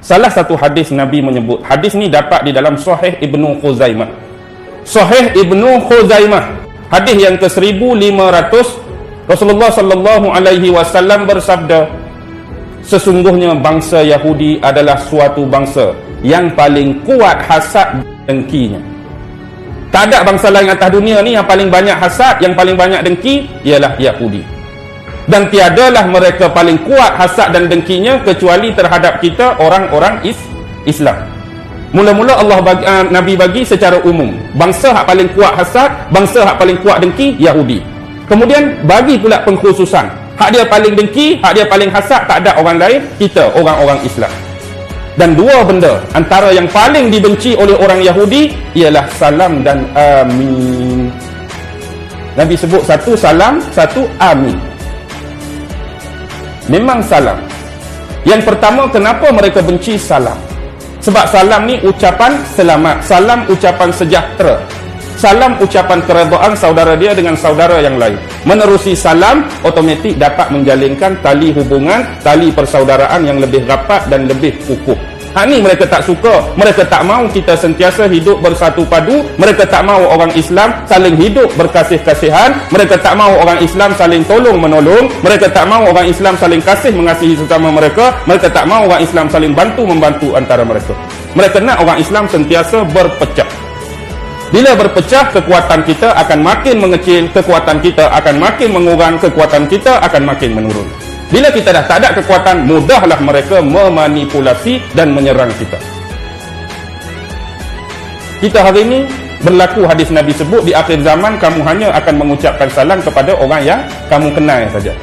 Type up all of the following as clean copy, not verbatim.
Salah satu hadis Nabi menyebut, hadis ni dapat di dalam Sahih Ibnu Khuzaimah. Sahih Ibnu Khuzaimah, hadis yang ke-1500, Rasulullah sallallahu alaihi wasallam bersabda, sesungguhnya bangsa Yahudi adalah suatu bangsa yang paling kuat hasad dengkinya. Tak ada bangsa lain atas dunia ni yang paling banyak hasad, yang paling banyak dengki ialah Yahudi. Dan tiadalah mereka paling kuat hasad dan dengkinya kecuali terhadap kita orang-orang Islam. Mula-mula Nabi bagi secara umum, bangsa hak paling kuat hasad, bangsa hak paling kuat dengki Yahudi. Kemudian bagi pula pengkhususan, hak dia paling dengki, hak dia paling hasad tak ada orang lain, kita orang-orang Islam. Dan dua benda antara yang paling dibenci oleh orang Yahudi ialah salam dan amin. Nabi sebut satu salam, satu amin. Memang salam. Yang pertama, kenapa mereka benci salam? Sebab salam ni ucapan selamat, salam ucapan sejahtera, salam ucapan keredaan saudara dia dengan saudara yang lain. Menerusi salam, otomatik dapat menjalinkan tali hubungan, tali persaudaraan yang lebih rapat dan lebih kukuh. Hak ni mereka tak suka. Mereka tak mahu kita sentiasa hidup bersatu padu. Mereka tak mahu orang Islam saling hidup berkasih-kasihan. Mereka tak mahu orang Islam saling tolong-menolong. Mereka tak mahu orang Islam saling kasih mengasihi sesama mereka. Mereka tak mahu orang Islam saling bantu-membantu antara mereka. Mereka nak orang Islam sentiasa berpecah. Bila berpecah, kekuatan kita akan makin mengecil, kekuatan kita akan makin mengurang, kekuatan kita akan makin menurun. Bila kita dah tak ada kekuatan, mudahlah mereka memanipulasi dan menyerang kita. Kita hari ini berlaku hadis Nabi sebut, di akhir zaman kamu hanya akan mengucapkan salam kepada orang yang kamu kenal saja.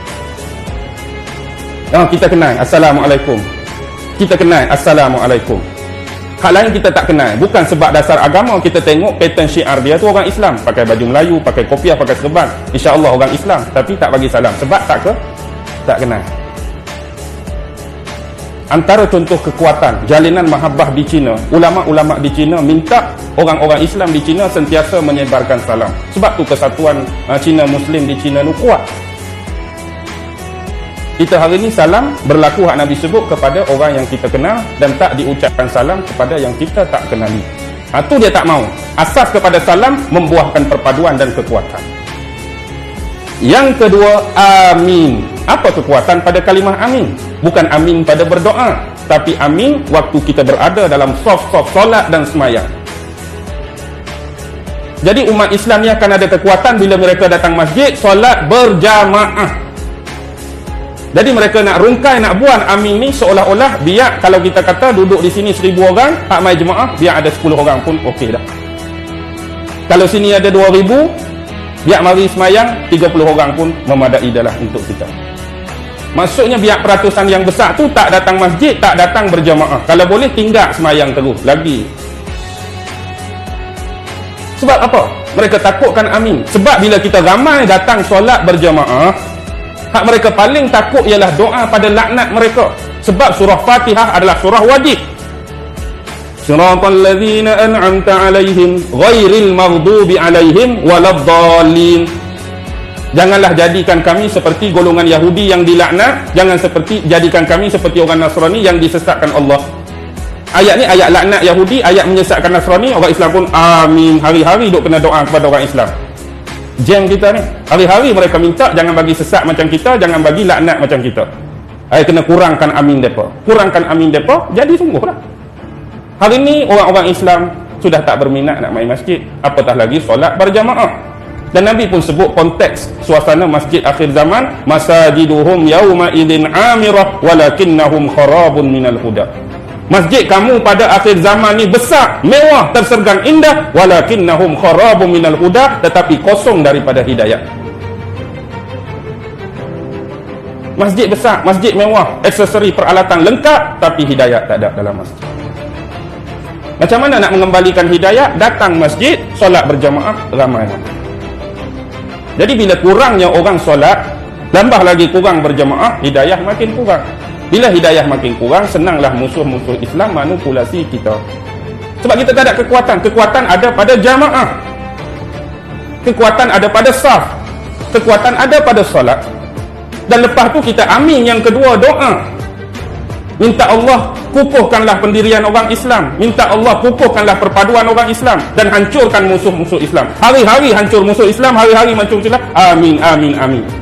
Kita kenal, Assalamualaikum. Kita kenal, Assalamualaikum. Hal lain kita tak kenal. Bukan sebab dasar agama, kita tengok pattern syiar dia tu orang Islam. Pakai baju Melayu, pakai kopiah, pakai serban. InsyaAllah orang Islam. Tapi tak bagi salam. Sebab tak kenal. Antara contoh kekuatan jalinan mahabbah di China, ulama-ulama di China minta orang-orang Islam di China sentiasa menyebarkan salam. Sebab tu kesatuan Cina Muslim di China tu kuat. Kita hari ini salam berlaku hak Nabi sebut kepada orang yang kita kenal dan tak diucapkan salam kepada yang kita tak kenali. Itu dia tak mau. Asas kepada salam membuahkan perpaduan dan kekuatan. Yang kedua, amin. Apa kekuatan pada kalimah amin? Bukan amin pada berdoa, tapi amin waktu kita berada dalam soft-soft solat dan semayang. Jadi umat Islam ni akan ada kekuatan bila mereka datang masjid, solat berjamaah. Jadi mereka nak rungkai, nak buat amin ni seolah-olah biar kalau kita kata duduk di sini 1000 orang, hak mai jemaah, biar ada 10 orang pun okey dah. Kalau sini ada 2000, biar mari semayang 30 orang pun memadai dah lah untuk kita. Maksudnya biar peratusan yang besar tu tak datang masjid, tak datang berjamaah. Kalau boleh tinggal semayang terus lagi. Sebab apa? Mereka takutkan amin. Sebab bila kita ramai datang solat berjamaah, hak mereka paling takut ialah doa pada laknat mereka. Sebab surah Fatihah adalah surah wajib. Siratal ladzina an'amta 'alaihim ghairil maghdubi 'alaihim waladdallin. Janganlah jadikan kami seperti golongan Yahudi yang dilaknat, jangan jadikan kami seperti orang Nasrani yang disesatkan Allah. Ayat ni ayat laknat Yahudi, ayat menyesatkan Nasrani. Orang Islam pun amin, hari-hari duk kena doa kepada orang Islam. Jeng kita ni, hari-hari mereka minta jangan bagi sesat macam kita, jangan bagi laknat macam kita. Kena kurangkan amin depa. Kurangkan amin depa, jadi sungguh dah. Hari ni orang-orang Islam sudah tak berminat nak main masjid, apatah lagi solat berjamaah. Dan Nabi pun sebut konteks suasana masjid akhir zaman, masajiduhum yauma idzin amirah walakinnahum kharabun minal huda. Masjid kamu pada akhir zaman ni besar, mewah, tersergang indah, walakinnahum kharabun minal huda, tetapi kosong daripada hidayah. Masjid besar, masjid mewah, aksesori peralatan lengkap, tapi hidayah tak ada dalam masjid. Macam mana nak mengembalikan hidayah? Datang masjid, solat berjamaah, ramai. Jadi bila kurangnya orang solat, tambah lagi kurang berjamaah, hidayah makin kurang. Bila hidayah makin kurang, senanglah musuh-musuh Islam manipulasi kita. Sebab kita tak ada kekuatan. Kekuatan ada pada jamaah. Kekuatan ada pada saf. Kekuatan ada pada solat. Dan lepas tu kita amin yang kedua doa. Minta Allah kukuhkanlah pendirian orang Islam. Minta Allah kukuhkanlah perpaduan orang Islam dan hancurkan musuh-musuh Islam. Hari-hari hancur musuh Islam, hari-hari hancur Islam. Amin, amin, amin.